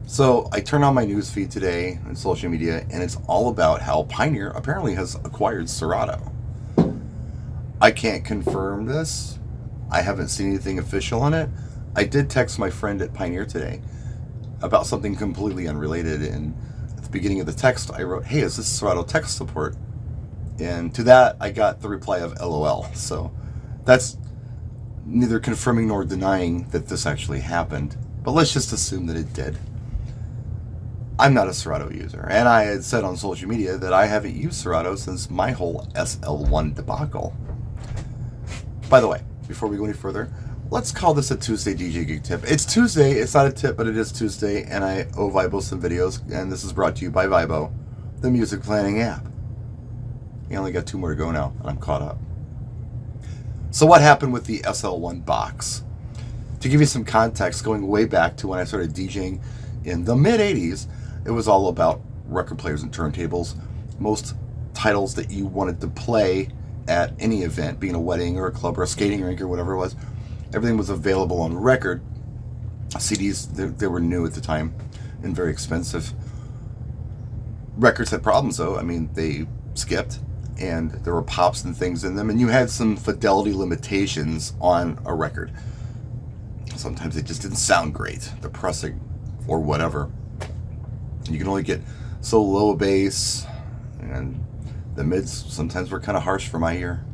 So I turned on my news feed today on social media, and it's all about how Pioneer apparently has acquired Serato. I can't confirm this. I haven't seen anything official on it. I did text my friend at Pioneer today about something completely unrelated, and at the beginning of the text, I wrote, "Hey, is this Serato tech support?" And to that, I got the reply of LOL. So that's neither confirming nor denying that this actually happened, but let's just assume that it did. I'm not a Serato user, and I had said on social media that I haven't used Serato since my whole SL1 debacle. By the way, before we go any further, let's call this a Tuesday DJ Gig tip. It's Tuesday, it's not a tip, but it is Tuesday, and I owe Vibo some videos, and this is brought to you by Vibo, the music planning app. You only got 2 more to go now, and I'm caught up. So what happened with the SL1 box? To give you some context, going way back to when I started DJing in the mid-80s, it was all about record players and turntables. Most titles that you wanted to play at any event, being a wedding or a club or a skating rink or whatever it was, everything was available on record. CDs, they were new at the time and very expensive. Records had problems though. I mean, they skipped and there were pops and things in them, and you had some fidelity limitations on a record. Sometimes it just didn't sound great, depressing, or whatever. You can only get so low a bass, and the mids sometimes were kind of harsh for my ear.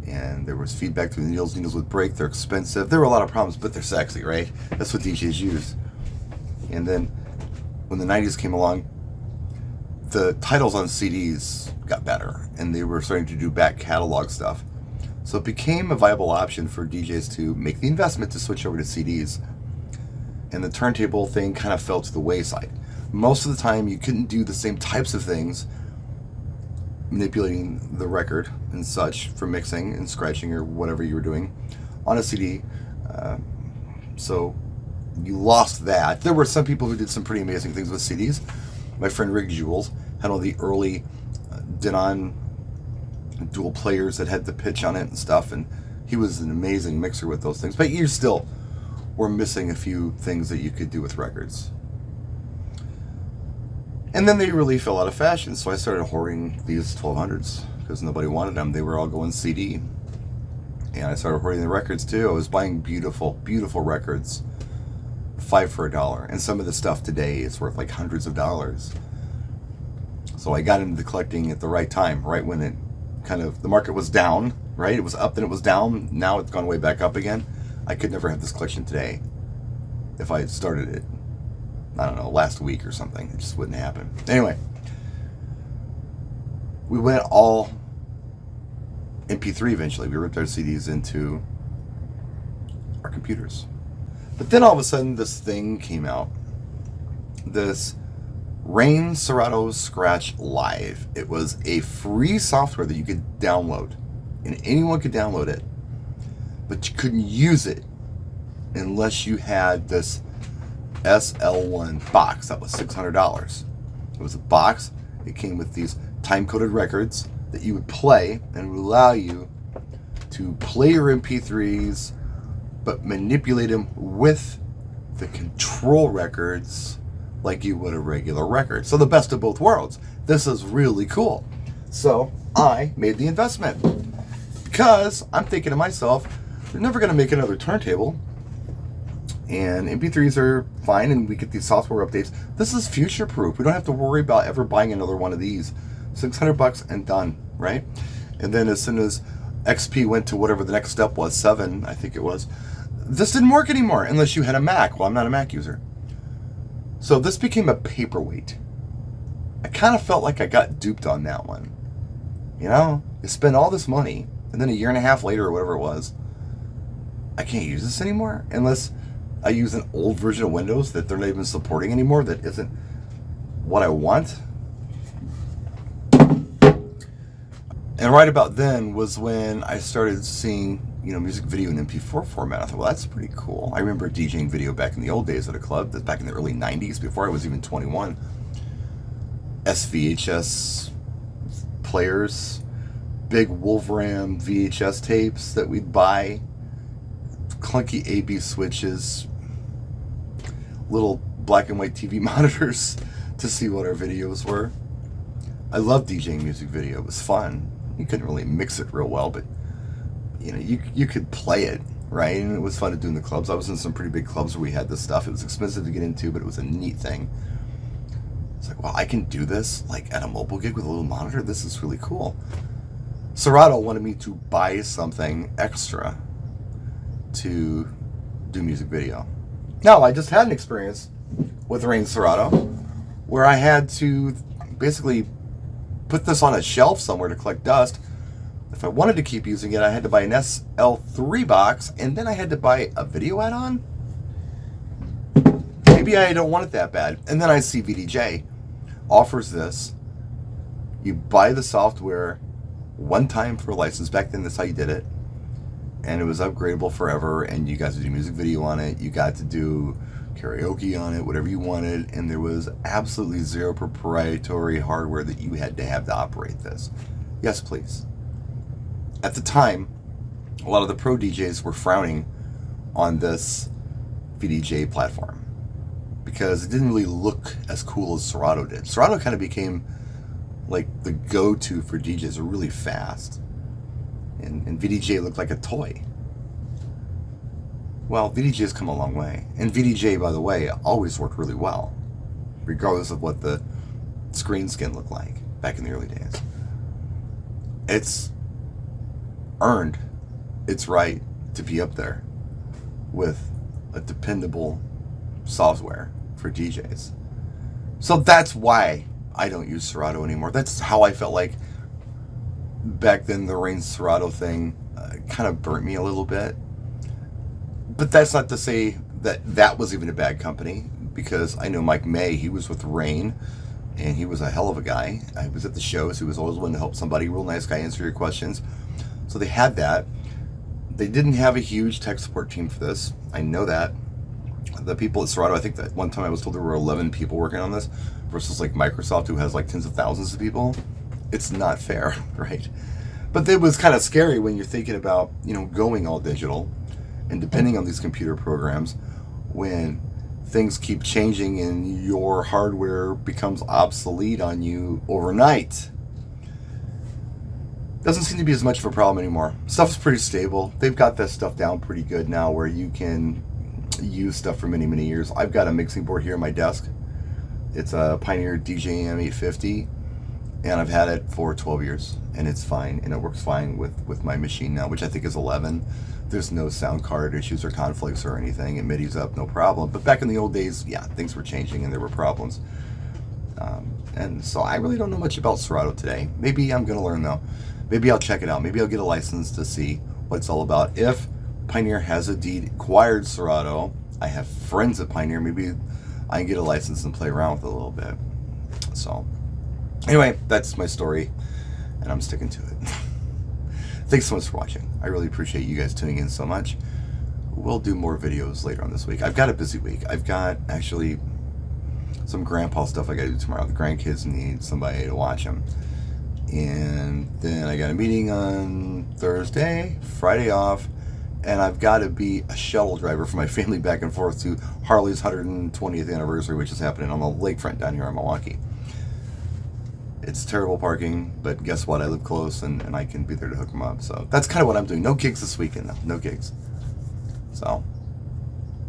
And there was feedback through the needles. Needles would break. They're expensive. There were a lot of problems, but they're sexy, right? That's what DJs use. And then when the 90s came along, the titles on CDs got better, and they were starting to do back catalog stuff. So it became a viable option for DJs to make the investment to switch over to CDs. And the turntable thing kind of fell to the wayside. Most of the time, you couldn't do the same types of things, manipulating the record and such for mixing and scratching or whatever you were doing on a CD. So you lost that. There were some people who did some pretty amazing things with CDs. My friend Rick Jules had all the early Denon dual players that had the pitch on it and stuff, and he was an amazing mixer with those things. But you still were missing a few things that you could do with records. And then they really fell out of fashion, so I started hoarding these 1200s because nobody wanted them. They were all going CD. And I started hoarding the records too. I was buying beautiful, beautiful records, 5 for $1. And some of the stuff today is worth like hundreds of dollars. So I got into the collecting at the right time, right when it kind of, the market was down, right? It was up, then it was down. Now it's gone way back up again. I could never have this collection today if I had started it, I don't know, last week or something. It just wouldn't happen. Anyway, we went all MP3 eventually. We ripped our CDs into our computers. But then all of a sudden this thing came out. This Rain Serato Scratch Live. It was a free software that you could download, and anyone could download it, but you couldn't use it unless you had this SL1 box. That was $600. It was a box. It came with these time-coded records that you would play, and it would allow you to play your MP3s, but manipulate them with the control records like you would a regular record. So the best of both worlds. This is really cool. So I made the investment because I'm thinking to myself, they're never going to make another turntable, and MP3s are fine, and we get these software updates. This is future proof. We don't have to worry about ever buying another one of these. $600 and done, right? And then as soon as XP went to whatever the next step was, 7, I think it was, this didn't work anymore unless you had a Mac. Well, I'm not a Mac user. So this became a paperweight. I kind of felt like I got duped on that one. You know, you spend all this money, and then a year and a half later or whatever it was, I can't use this anymore unless I use an old version of Windows that they're not even supporting anymore, that isn't what I want. And right about then was when I started seeing, music video in MP4 format. I thought, well, that's pretty cool. I remember DJing video back in the old days at a club, back in the early 90s, before I was even 21. SVHS players, big Wolfram VHS tapes that we'd buy, clunky AB switches, little black and white TV monitors to see what our videos were. I love DJing music video. It was fun. You couldn't really mix it real well, but you know, you could play it, right? And it was fun to do in the clubs. I was in some pretty big clubs where we had this stuff. It was expensive to get into, but it was a neat thing. It's like, well, I can do this like at a mobile gig with a little monitor. This is really cool. Serato wanted me to buy something extra to do music video. Now, I just had an experience with Rane Serato where I had to basically put this on a shelf somewhere to collect dust. If I wanted to keep using it, I had to buy an SL3 box, and then I had to buy a video add-on. Maybe I don't want it that bad. And then I see VDJ offers this. You buy the software one time for a license. Back then, that's how you did it. And it was upgradable forever, and you got to do music video on it. You got to do karaoke on it, whatever you wanted, and there was absolutely zero proprietary hardware that you had to have to operate this. Yes, please. At the time, a lot of the pro DJs were frowning on this VDJ platform because it didn't really look as cool as Serato did. Serato kind of became like the go-to for DJs really fast, and VDJ looked like a toy. Well, VDJ has come a long way. And VDJ, by the way, always worked really well, regardless of what the screen skin looked like back in the early days. It's earned its right to be up there with a dependable software for DJs. So that's why I don't use Serato anymore. That's how I felt like back then. The Rane Serato thing kind of burnt me a little bit. But that's not to say that that was even a bad company, because I know Mike May, he was with Rane, and he was a hell of a guy. I was at the shows. He was always willing to help somebody. Real nice guy, answer your questions. So they had that. They didn't have a huge tech support team for this. I know that. The people at Serato, I think that one time I was told there were 11 people working on this versus like Microsoft, who has like tens of thousands of people. It's not fair, right? But it was kind of scary when you're thinking about, you know, going all digital and depending on these computer programs, when things keep changing and your hardware becomes obsolete on you overnight. Doesn't seem to be as much of a problem anymore. Stuff's pretty stable. They've got that stuff down pretty good now where you can use stuff for many, many years. I've got a mixing board here on my desk. It's a Pioneer DJM 850, and I've had it for 12 years, and it's fine, and it works fine with my machine now, which I think is 11. There's no sound card issues or conflicts or anything. It MIDI's up, no problem. But back in the old days, yeah, things were changing and there were problems. And so I really don't know much about Serato today. Maybe I'm going to learn, though. Maybe I'll check it out. Maybe I'll get a license to see what it's all about. If Pioneer has indeed acquired Serato, I have friends at Pioneer, maybe I can get a license and play around with it a little bit. So anyway, that's my story, and I'm sticking to it. Thanks so much for watching. I really appreciate you guys tuning in so much. We'll do more videos later on this week. I've got a busy week. I've got actually some grandpa stuff I got to do tomorrow. The grandkids need somebody to watch them. And then I got a meeting on Thursday, Friday off, and I've got to be a shuttle driver for my family back and forth to Harley's 120th anniversary, which is happening on the lakefront down here in Milwaukee. It's terrible parking, but guess what? I live close, and I can be there to hook them up. So that's kind of what I'm doing. No gigs this weekend, though. No gigs. So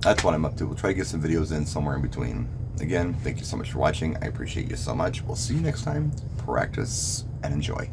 that's what I'm up to. We'll try to get some videos in somewhere in between. Again, thank you so much for watching. I appreciate you so much. We'll see you next time. Practice and enjoy.